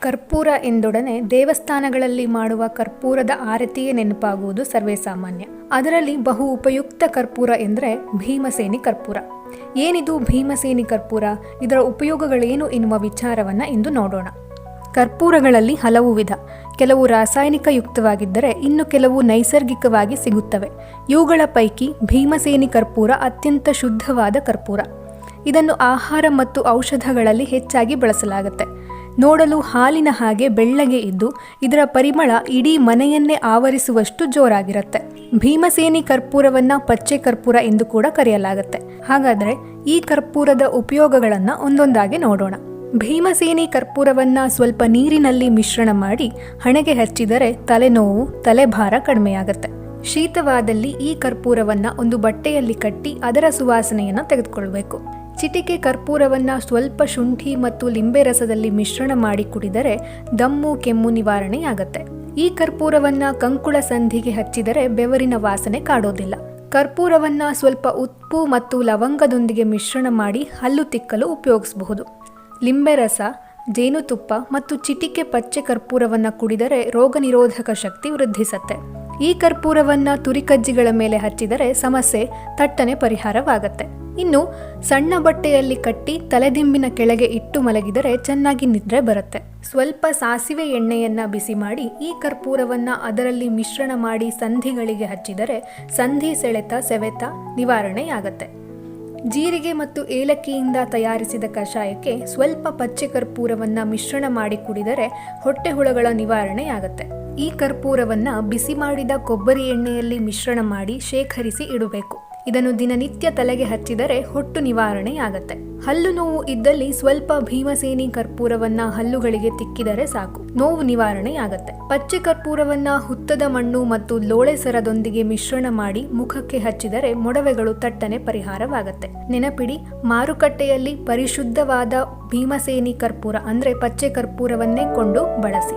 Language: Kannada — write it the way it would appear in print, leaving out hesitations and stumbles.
ಕರ್ಪೂರ ಎಂದೊಡನೆ ದೇವಸ್ಥಾನಗಳಲ್ಲಿ ಮಾಡುವ ಕರ್ಪೂರದ ಆರತಿಯೇ ನೆನಪಾಗುವುದು ಸರ್ವೇ ಸಾಮಾನ್ಯ. ಅದರಲ್ಲಿ ಬಹು ಉಪಯುಕ್ತ ಕರ್ಪೂರ ಎಂದರೆ ಭೀಮಸೇನಿ ಕರ್ಪೂರ. ಏನಿದು ಭೀಮಸೇನಿ ಕರ್ಪೂರ, ಇದರ ಉಪಯೋಗಗಳೇನು ಎನ್ನುವ ವಿಚಾರವನ್ನು ಇಂದು ನೋಡೋಣ. ಕರ್ಪೂರಗಳಲ್ಲಿ ಹಲವು ವಿಧ. ಕೆಲವು ರಾಸಾಯನಿಕ ಯುಕ್ತವಾಗಿದ್ದರೆ ಇನ್ನು ಕೆಲವು ನೈಸರ್ಗಿಕವಾಗಿ ಸಿಗುತ್ತವೆ. ಇವುಗಳ ಪೈಕಿ ಭೀಮಸೇನಿ ಕರ್ಪೂರ ಅತ್ಯಂತ ಶುದ್ಧವಾದ ಕರ್ಪೂರ. ಇದನ್ನು ಆಹಾರ ಮತ್ತು ಔಷಧಗಳಲ್ಲಿ ಹೆಚ್ಚಾಗಿ ಬಳಸಲಾಗುತ್ತೆ. ನೋಡಲು ಹಾಲಿನ ಹಾಗೆ ಬೆಳ್ಳಗೆ ಇದ್ದು ಇದರ ಪರಿಮಳ ಇಡೀ ಮನೆಯನ್ನೇ ಆವರಿಸುವಷ್ಟು ಜೋರಾಗಿರುತ್ತೆ. ಭೀಮಸೇನಿ ಕರ್ಪೂರವನ್ನು ಪಚ್ಚೆ ಕರ್ಪೂರ ಎಂದು ಕೂಡ ಕರೆಯಲಾಗುತ್ತೆ. ಹಾಗಾದರೆ ಈ ಕರ್ಪೂರದ ಉಪಯೋಗಗಳನ್ನು ಒಂದೊಂದಾಗಿ ನೋಡೋಣ. ಭೀಮಸೇನಿ ಕರ್ಪೂರವನ್ನು ಸ್ವಲ್ಪ ನೀರಿನಲ್ಲಿ ಮಿಶ್ರಣ ಮಾಡಿ ಹಣೆಗೆ ಹಚ್ಚಿದರೆ ತಲೆನೋವು, ತಲೆಭಾರ ಕಡಿಮೆಯಾಗುತ್ತೆ. ಶೀತವಾದಲ್ಲಿ ಈ ಕರ್ಪೂರವನ್ನು ಒಂದು ಬಟ್ಟೆಯಲ್ಲಿ ಕಟ್ಟಿ ಅದರ ಸುವಾಸನೆಯನ್ನು ತೆಗೆದುಕೊಳ್ಬೇಕು. ಚಿಟಿಕೆ ಕರ್ಪೂರವನ್ನು ಸ್ವಲ್ಪ ಶುಂಠಿ ಮತ್ತು ಲಿಂಬೆ ರಸದಲ್ಲಿ ಮಿಶ್ರಣ ಮಾಡಿ ಕುಡಿದರೆ ದಮ್ಮು, ಕೆಮ್ಮು ನಿವಾರಣೆಯಾಗತ್ತೆ. ಈ ಕರ್ಪೂರವನ್ನು ಕಂಕುಳ ಸಂಧಿಗೆ ಹಚ್ಚಿದರೆ ಬೆವರಿನ ವಾಸನೆ ಕಾಡೋದಿಲ್ಲ. ಕರ್ಪೂರವನ್ನು ಸ್ವಲ್ಪ ಉಪ್ಪು ಮತ್ತು ಲವಂಗದೊಂದಿಗೆ ಮಿಶ್ರಣ ಮಾಡಿ ಹಲ್ಲು ತಿಕ್ಕಲು ಉಪಯೋಗಿಸಬಹುದು. ಲಿಂಬೆ ರಸ, ಜೇನುತುಪ್ಪ ಮತ್ತು ಚಿಟಿಕೆ ಪಚ್ಚೆ ಕರ್ಪೂರವನ್ನು ಕುಡಿದರೆ ರೋಗ ನಿರೋಧಕ ಶಕ್ತಿ ವೃದ್ಧಿಸುತ್ತೆ. ಈ ಕರ್ಪೂರವನ್ನು ತುರಿಕಜ್ಜಿಗಳ ಮೇಲೆ ಹಚ್ಚಿದರೆ ಸಮಸ್ಯೆ ತಟ್ಟನೆ ಪರಿಹಾರವಾಗುತ್ತೆ. ಇನ್ನು ಸಣ್ಣ ಬಟ್ಟೆಯಲ್ಲಿ ಕಟ್ಟಿ ತಲೆದಿಂಬಿನ ಕೆಳಗೆ ಇಟ್ಟು ಮಲಗಿದರೆ ಚೆನ್ನಾಗಿ ನಿದ್ರೆ ಬರುತ್ತೆ. ಸ್ವಲ್ಪ ಸಾಸಿವೆ ಎಣ್ಣೆಯನ್ನು ಬಿಸಿ ಮಾಡಿ ಈ ಕರ್ಪೂರವನ್ನು ಅದರಲ್ಲಿ ಮಿಶ್ರಣ ಮಾಡಿ ಸಂಧಿಗಳಿಗೆ ಹಚ್ಚಿದರೆ ಸಂಧಿ ಸೆಳೆತ, ಸೆವೆತ ನಿವಾರಣೆಯಾಗತ್ತೆ. ಜೀರಿಗೆ ಮತ್ತು ಏಲಕ್ಕಿಯಿಂದ ತಯಾರಿಸಿದ ಕಷಾಯಕ್ಕೆ ಸ್ವಲ್ಪ ಪಚ್ಚೆ ಕರ್ಪೂರವನ್ನು ಮಿಶ್ರಣ ಮಾಡಿ ಕುಡಿದರೆ ಹೊಟ್ಟೆ ಹುಳಗಳ ನಿವಾರಣೆಯಾಗತ್ತೆ. ಈ ಕರ್ಪೂರವನ್ನು ಬಿಸಿ ಮಾಡಿದ ಕೊಬ್ಬರಿ ಎಣ್ಣೆಯಲ್ಲಿ ಮಿಶ್ರಣ ಮಾಡಿ ಶೇಖರಿಸಿ ಇಡಬೇಕು. ಇದನ್ನು ದಿನನಿತ್ಯ ತಲೆಗೆ ಹಚ್ಚಿದರೆ ಹೊಟ್ಟು ನಿವಾರಣೆಯಾಗತ್ತೆ. ಹಲ್ಲು ನೋವು ಇದ್ದಲ್ಲಿ ಸ್ವಲ್ಪ ಭೀಮಸೇನಿ ಕರ್ಪೂರವನ್ನು ಹಲ್ಲುಗಳಿಗೆ ತಿಕ್ಕಿದರೆ ಸಾಕು, ನೋವು ನಿವಾರಣೆಯಾಗತ್ತೆ. ಪಚ್ಚೆ ಕರ್ಪೂರವನ್ನು ಹುತ್ತದ ಮಣ್ಣು ಮತ್ತು ಲೋಳೆ ಸರದೊಂದಿಗೆ ಮಿಶ್ರಣ ಮಾಡಿ ಮುಖಕ್ಕೆ ಹಚ್ಚಿದರೆ ಮೊಡವೆಗಳು ತಟ್ಟನೆ ಪರಿಹಾರವಾಗತ್ತೆ. ನೆನಪಿಡಿ, ಮಾರುಕಟ್ಟೆಯಲ್ಲಿ ಪರಿಶುದ್ಧವಾದ ಭೀಮಸೇನಿ ಕರ್ಪೂರ ಅಂದರೆ ಪಚ್ಚೆ ಕರ್ಪೂರವನ್ನೇ ಕೊಂಡು ಬಳಸಿ.